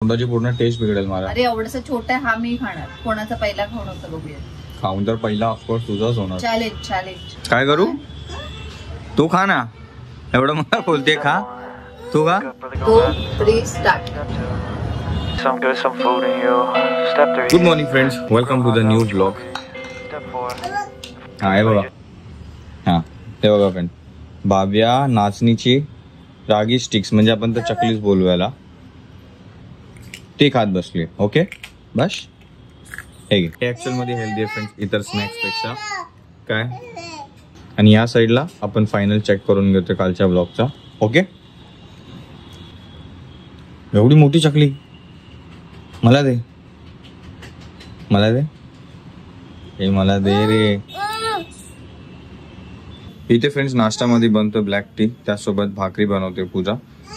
तोंडाची पूर्ण टेस्ट बिघडेल मला. अरे एवढंसं छोटा हा मी खाणार. कोणाचा पहिला खाऊन होतं बघूया. खाऊन तर पहिला ऑफकोर्स तुझाच होणार. चॅलेंज काय करू? तू खा ना. एवढं मला बोलते खा. तू खा. 2, 3 start. Good morning friends, welcome to the new blog. हा हे बघा. हा ते बघा फ्रेंड, बाव्या नाचणीची रागी स्टिक्स म्हणजे आपण तर चकलीच बोलू याला, ते खात बसली. ओके बस हे ऍक्च्युअल मध्ये हेल्दी आहे फ्रेंड्स इतर स्नॅक्स पेक्षा. काय आणि या साईडला आपण फायनल चेक करून घेतोय कालच्या ब्लॉगचा. ओके एवढी मोठी चकली मला दे, मला दे, हे मला दे रे. इथे फ्रेंड्स नाश्त्यामध्ये बनतो ब्लॅक टी, त्यासोबत भाकरी बनवते पूजा.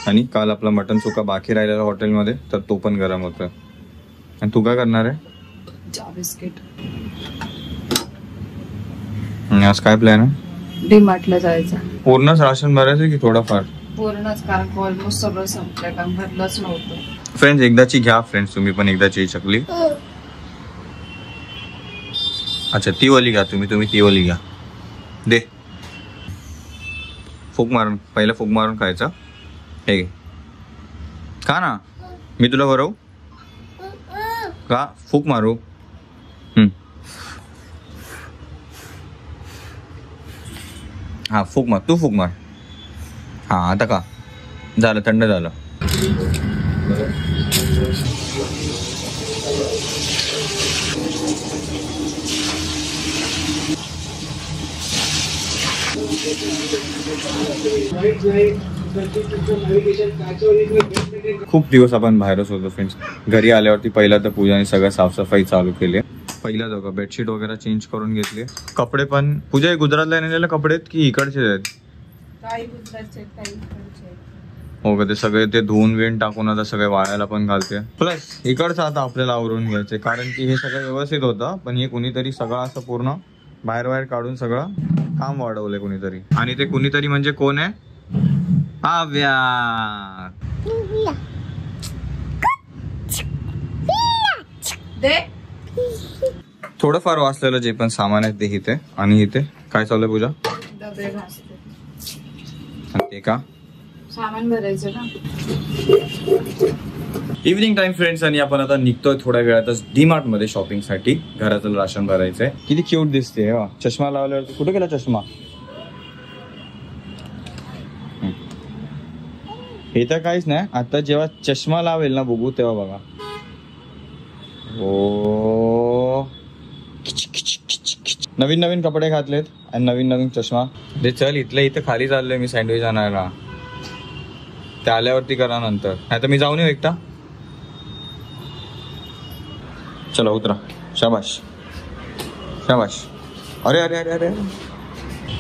आणि काल आपला मटन सुका बाकी राहिलेला हॉटेलमध्ये, तर तो पण गरम होतोय. आणि तू काय करणार आहे? बिस्किट. आज काय प्लॅन आहे? डीमार्टला जायचं. पूर्णच राशन भरायचं की थोडंफार? पूर्णच, कारण ऑलमोस्ट सगळं संपलं, कारण भरलंच नव्हतं. फ्रेंड्स एकदाची घ्या फ्रेंड्स, तुम्ही पण एकदाची चकली. अच्छा ती वाली घ्या तुम्ही ती वाली घ्या. दे फूक मारून, पहिला फूक मारून खायचा. हे घे खा ना, मी तुला भरवू का? फूक मारू. हा फूक मार, तू फूक मार. हा आता का झालं, थंड झालं. खूप दिवस आपण बाहेरच होतो फ्रेंड्स. घरी आल्यावरती पहिला तर पूजाने सगळं साफसफाई चालू केली. पहिला जाऊ का बेडशीट वगैरे चेंज करून घेतली. कपडे पण पूजा गुजरातला नेलेले कपडे आहेत की इकडचे आहेत? हो का, ते सगळे ते धुवून वेण टाकून आता सगळे वाळायला पण घालते. प्लस इकडचं आता आपल्याला आवरून घ्यायचे, कारण की हे सगळं व्यवस्थित होतं, पण हे कुणीतरी सगळं असं पूर्ण बाहेर काढून सगळं काम वाढवलंय कुणीतरी. आणि ते कुणीतरी म्हणजे कोण आहे? आव्या. थोडंफार वाचलेलं जे पण सामान आहे ते इथे. आणि इथे काय चाललंय पूजा? डबे घासते. ते का सामान भरायचं ना. इव्हनिंग टाइम फ्रेंड्स, आणि आपण आता निघतोय थोड्या वेळातच डीमार्ट मध्ये शॉपिंग साठी. घराचं राशन भरायचंय. किती क्यूट दिसते. चष्मा लावल्यावरती. कुठे गेला चष्मा? हे तर काहीच नाही, आता जेव्हा चष्मा लावेल ना बघू तेव्हा बघा. ओ नवीन कपडे घातलेत आणि नवीन चष्मा. ते चल इथल्या इथं खाली चाललंय मी सँडविच आणायला. ते आल्यावरती करा नंतर, नाही तर मी जाऊन येऊ एकटा. चला उतरा. शाबाश शाबाश. अरे अरे अरे अरे.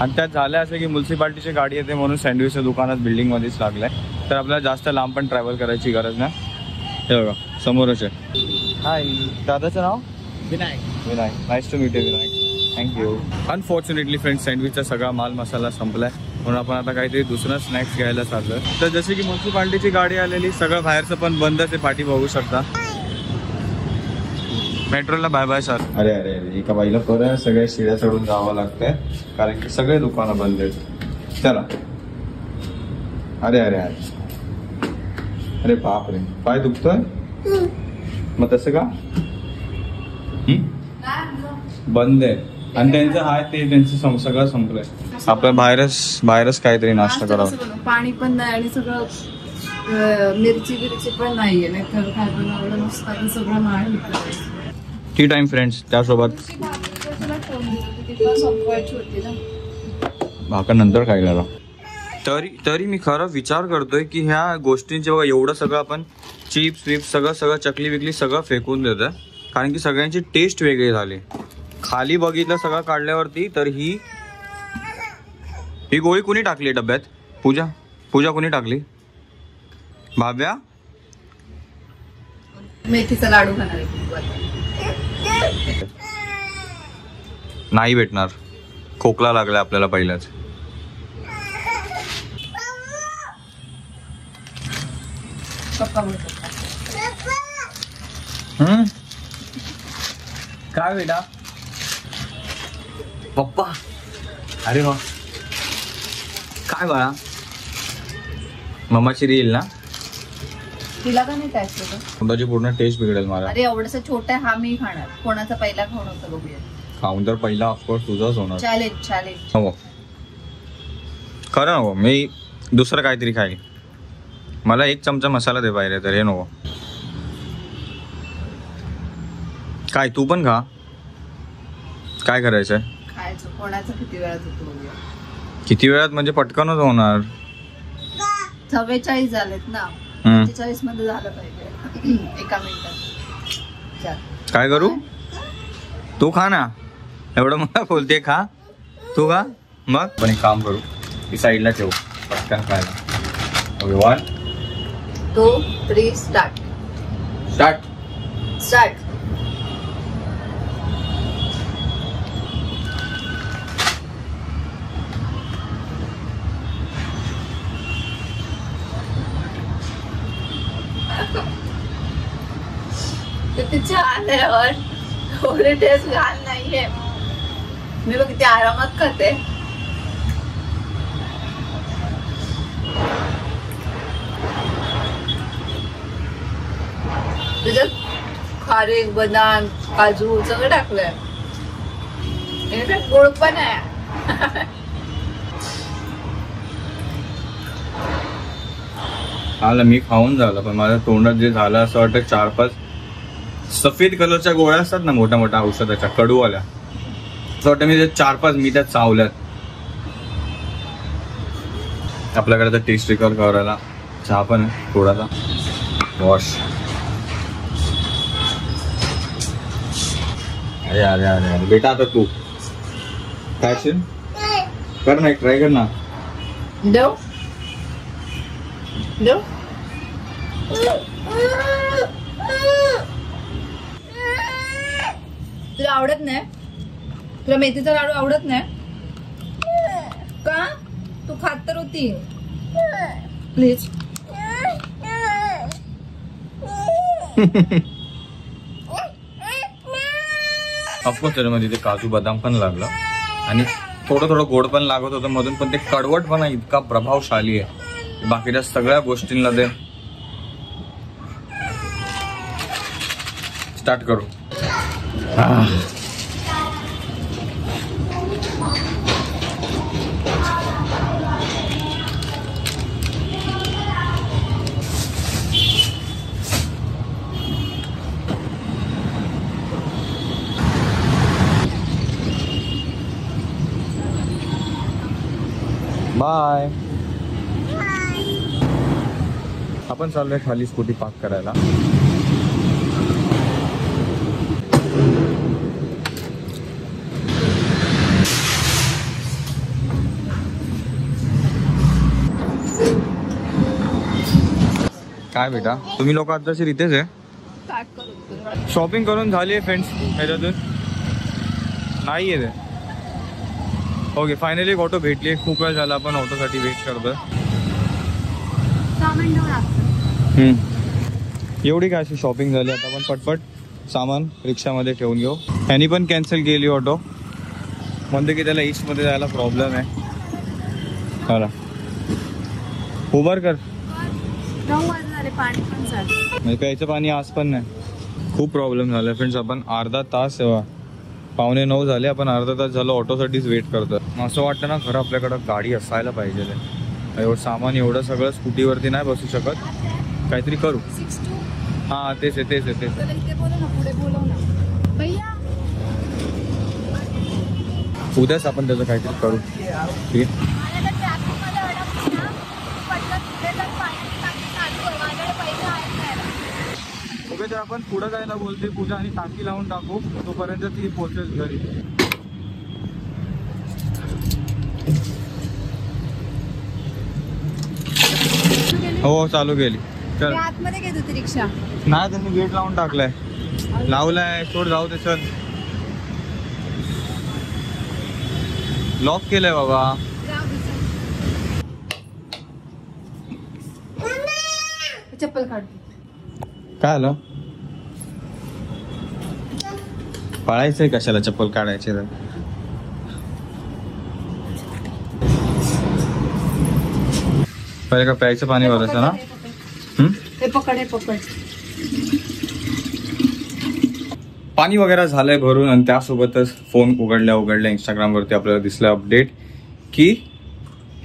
आणि त्यात झालं असं की म्युन्सिपाल्टीची गाडी येते म्हणून सँडविचच्या दुकानात बिल्डिंग मध्येच लागलाय, तर आपल्याला जास्त लांब पण ट्रॅव्हल करायची गरज नाही. हे बघा समोरच आहे. हाय, दादाचं नाव Vinayak. Nice to meet you Vinayak. Thank you. Unfortunately friends सँडविचचा सगळा माल मसाला संपलाय, म्हणून आपण आता काहीतरी दुसरं स्नॅक्स घ्यायला चाललोय. तर जसे की म्युन्सिपाल्टीची गाडी आलेली, सगळं बाहेरचं पण बंदच आहे. पाठी बघू शकता. मेट्रोला बाय बाय सर. अरे अरे अरे, एका बाईला परत सगळ्या शिड्या चढून जावं लागतंय, कारण की सगळे दुकानं बंद आहेत. चला. अरे अरे अरे अरे बापरे, पाय दुखतोय. मग तसं का बंद आहे? आणि त्यांचं हाय ते त्यांचं सगळं संपलंय. आपल्या बाहेरच काहीतरी नाश्ता करावं. पाणी पण नाही आणि सगळं मिरची पण नाहीये. नाही तर काय बनवलं नसतं, सगळं नाही. टी टाइम फ्रेंड्स, त्यासोबत भाकर नंतर खायला. तरी मी खरं विचार करतोय की ह्या गोष्टींचे बघा, एवढं सगळं आपण चिप्स विप्स सगळं चकली विकली सगळं फेकून देतोय, कारण की सगळ्यांची टेस्ट वेगळी झाली. खाली बघितलं सगळं काढल्यावरती, तर ही गोळी कुणी टाकली डब्यात? पूजा कुणी टाकली? भाव्या मेथीचा लाडू खाणार नाही भेटणार. खोकला लागला आपल्याला पहिलाच. पप्पा बोलतात. काय बेटा पप्पा? अरे वा, काय बाळा? मम्माची रील ना? तुला का नाही टॅच होतं? तोंडाची पूर्ण टेस्ट बिघडेल मला. अरे एवढंसं छोटं आहे, हा मी खाणार. कोणाचा पहिला खाऊन होतं बघूया. खाऊन तर पहिला ऑफकोर्स तुझाच होणार. चॅलेंज. हो खरं नको, मी दुसरं काहीतरी खाईल. मला 1 चमचा मसाला दे पाहिजे तर, हे नको. काय तू पण खा. काय करायचंय? खायचं. कोणाचं किती वेळात होतं बघूया. किती वेळात म्हणजे पटकनच होणार. 44 झालेत ना. 45 मध्ये झालं पाहिजे. 1 मिनिटात. काय करू? तू खा ना. एवढं मला बोलते खा. तू खा. मग पण एक काम करू, ती साईडला ठेवू, पटकन खायला. 1 2 3 स्टार्ट. किती छान आहे और थोडे टेस्ट घाण नाहीये. मी बघ किती आरामात खाते. त्याच्यात खारीक, बदाम, काजू सगळं टाकलंय. गोड पण आहे. आलं मी खाऊन झालं, पण माझ्या तोंडात जे झालं असं वाटतं 4-5 सफेद कलरच्या गोळ्या असतात ना, मोठ्या मोठ्या औषधाच्या कडूवाल्या, असं वाटतं मी 4-5 मी त्यात चावल्यात. आपल्याकडे तर टेस्ट रिकॉर्ड करायला चहा पण आहे थोडासा. वॉश. अरे अरे अरे अरे बेटा, आता तू काय कर ना, ट्राय कर ना. देऊ तुला आवडत नाही? तुला मेथीचा लाडू आवडत नाही का? तू खात तर होती. प्लीज. ऑफकोर्स त्याच्यामध्ये ते काजू बदाम पण लागलं आणि थोडं गोड पण लागत होतं मधून, पण ते कडवटपणा इतका प्रभावशाली आहे बाकीच्या सगळ्या गोष्टींना. ते स्टार्ट करू. बाय. आपण चाललोय खाली स्कूटी पार्क करायला. काय बेटा, तुम्ही लोक आताची इथेच आहे? शॉपिंग करून झाली आहे फ्रेंड्स ह्याच्यातून? नाही आहे ते. ओके, फायनली एक ऑटो भेटली. खूप वेळ झाला आपण ऑटोसाठी वेट करतोय. एवढी काय अशी शॉपिंग झाली. आता आपण पटपट सामान रिक्षामध्ये ठेवून घेऊ. ह्यानी पण कॅन्सल केली ऑटो. म्हणते की त्याला ईस्टमध्ये जायला प्रॉब्लेम आहे. चला उबर कर. म्हणजे प्यायचं पाणी आज पण नाही. खूप प्रॉब्लेम झाला फ्रेंड्स. आपण अर्धा तास 8:45 झाले, आपण अर्धा तास झालं ऑटोसाठीच वेट करतोय. असं वाटतं ना खरं आपल्याकडं गाडी असायला पाहिजे. एवढं सामान एवढं सगळं स्कूटीवरती नाही बसू शकत. काहीतरी करू. हां तेच आहे. उद्याच आपण त्याचं काहीतरी करू. ठीक आहे. ओके, तर आपण पुढं जायला बोलते पूजा आणि टाकी लावून टाकू. तोपर्यंत ती पोहोचेल घरी. हो चालू केली. चल आतमध्ये घेत होती रिक्षा. नाही, त्यांनी गेट लावून टाकलाय. लावलाय. सोड जाऊ दे. चल लॉक केलंय बाबा. चप्पल काढ. काय आलं? पळायचंय कशाला, चप्पल काढायचे तर. पहिले का प्यायचं पाणी भरायचं ना. हे पकड, हे पकड. पाणी वगैरे झालंय भरून आणि त्यासोबतच फोन उघडल्या इंस्टाग्रामवरती आपल्याला दिसलं अपडेट की,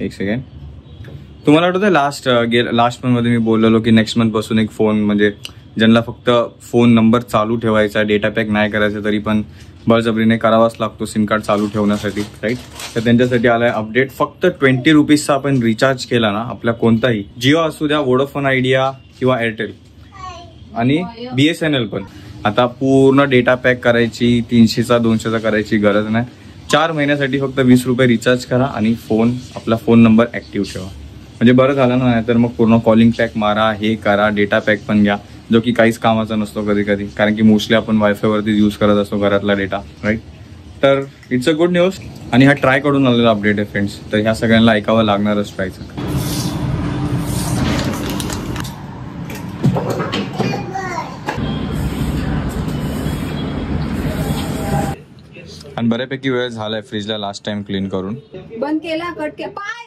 एक सेकंड, तुम्हाला आठवतं लास्ट मंथ मध्ये मी बोललेलो की नेक्स्ट मंथ पासून एक फोन, म्हणजे ज्यांना फक्त फोन नंबर चालू ठेवायचा, डेटा पॅक नाही करायचा तरी पण बळजबरीने करावाच लागतो सिम कार्ड चालू ठेवण्यासाठी, राईट. तर त्यांच्यासाठी आलाय अपडेट. फक्त 20 रुपीजचा आपण रिचार्ज केला ना, आपल्या कोणताही, जिओ असू द्या, वोडाफोन आयडिया किंवा एअरटेल आणि BSNL पण, आता पूर्ण डेटा पॅक करायची 300चा 200चा करायची गरज नाही. 4 महिन्यासाठी फक्त 20 रुपये रिचार्ज करा आणि आपला फोन नंबर ऍक्टिव्ह ठेवा. म्हणजे बरं झालं ना, नाही तर मग पूर्ण कॉलिंग पॅक मारा, हे करा, डेटा पॅक पण घ्या, जो की काहीच कामाचा नसतो कधी कधी, कारण की मोस्टली आपण वायफाय वरती यूज करत असतो घरातला डेटा, राईट. तर इट्स अ गुड न्यूज. आणि हा ट्राय करून आलेला अपडेट आहे फ्रेंड्स, तर ह्या सगळ्यांना ऐकावं लागणारच ट्रायचं. आणि बऱ्यापैकी वेळ झालाय फ्रीजला लास्ट टाइम क्लीन करून. बंद केला, कट केला. पाय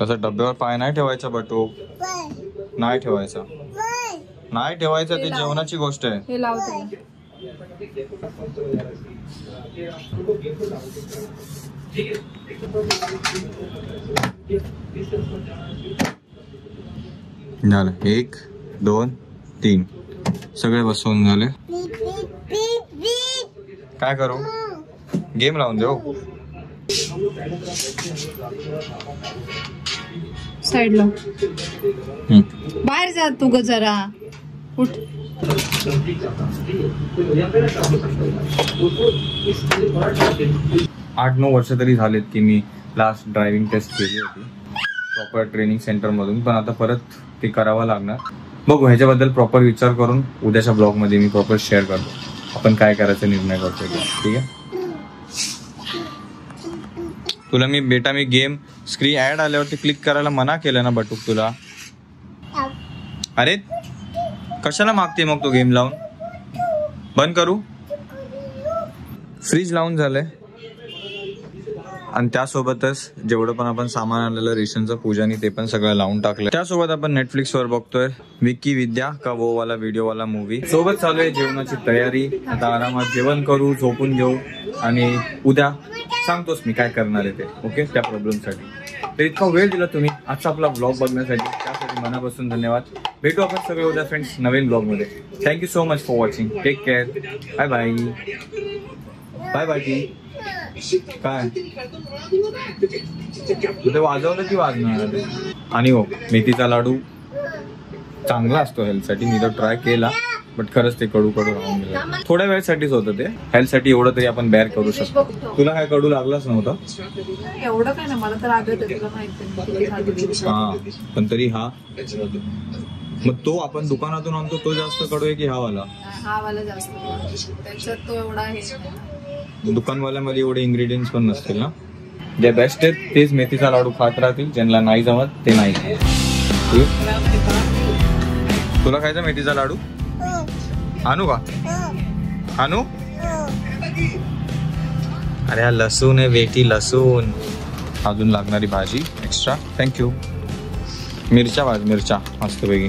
तसं डब्यावर पाय नाही ठेवायचा, बटू नाही ठेवायचा, नाही ठेवायचं, ती जेवणाची गोष्ट आहे. हे लावते. झालं, 1 2 3 सगळे बसवून झाले. काय करू, गेम लावून देऊ. साईडला बाहेर जा तू ग जरा, उठ. 8-9 वर्ष तरी झालेत की मी लास्ट ड्रायव्हिंग टेस्ट केली होती प्रॉपर ट्रेनिंग सेंटर मधून, पण आता परत ते करावं लागणार. बघू, ह्याच्याबद्दल प्रॉपर विचार करून उद्याच्या ब्लॉग मध्ये मी प्रॉपर शेअर करतो आपण काय करायचा निर्णय करतोय, ठीक आहे. तुला मी गेम स्क्रीन ऍड आल्यावरती क्लिक करायला मना केलं ना बटूक तुला. अरे कशाला मागते मग तू गेम लावून. बंद करू. फ्रीज लावून झालंय आणि त्यासोबतच जेवढं पण आपण सामान आणलेलं रेशनचं पूजानी ते पण सगळं लावून टाकलं. त्यासोबत आपण नेटफ्लिक्स वर बघतोय विक्की विद्या का वो वाला व्हिडिओ वाला मूवी. सोबत चालू आहे जेवणाची तयारी. आता आरामात जेवण करू, झोपून घेऊ आणि उद्या सांगतोच मी काय करणार आहे ते, ओके, त्या प्रॉब्लेमसाठी. तर इतका वेळ दिला तुम्ही आजचा आपला ब्लॉग बघण्यासाठी, त्यासाठी मनापासून धन्यवाद. भेटू आपण सगळे उद्या फ्रेंड्स नवीन ब्लॉग मध्ये. Thank you so much for watching. Take care. Bye bye. Bye bye. काय तुझे वाजवलं की वाजणार. आणि हो, मेथीचा लाडू चांगला असतो हेल्थसाठी. मी तर ट्राय केला बट खरंच ते कडू राहून गेलं. थोड्या वेळसाठीच होतं ते, हेल्थसाठी एवढं तरी आपण बेअर करू शकतो. तुला काय कडू लागलाच नव्हता एवढं काय ना, मला तर आदत आहे, तुला माहिती. हा, पण तरी हा, मग तो आपण दुकानातून आणतो तो जास्त कडू आहे की हा वाला? हा वाला जास्त, त्याच्यात तो एवढा आहे. दुकानवाल्यामध्ये एवढे इंग्रेडियंट्स पण नसतील ना. जे बेस्ट आहेत तेच मेथीचा लाडू खात राहतील, ज्यांना नाही जमत ते नाही. तुला खायचा मेथीचा लाडू? आणू का? आणू? अरे हा लसूण आहे, वेटी लसूण. अजून लागणारी भाजी एक्स्ट्रा. थँक्यू. मिरच्या मस्तपैकी.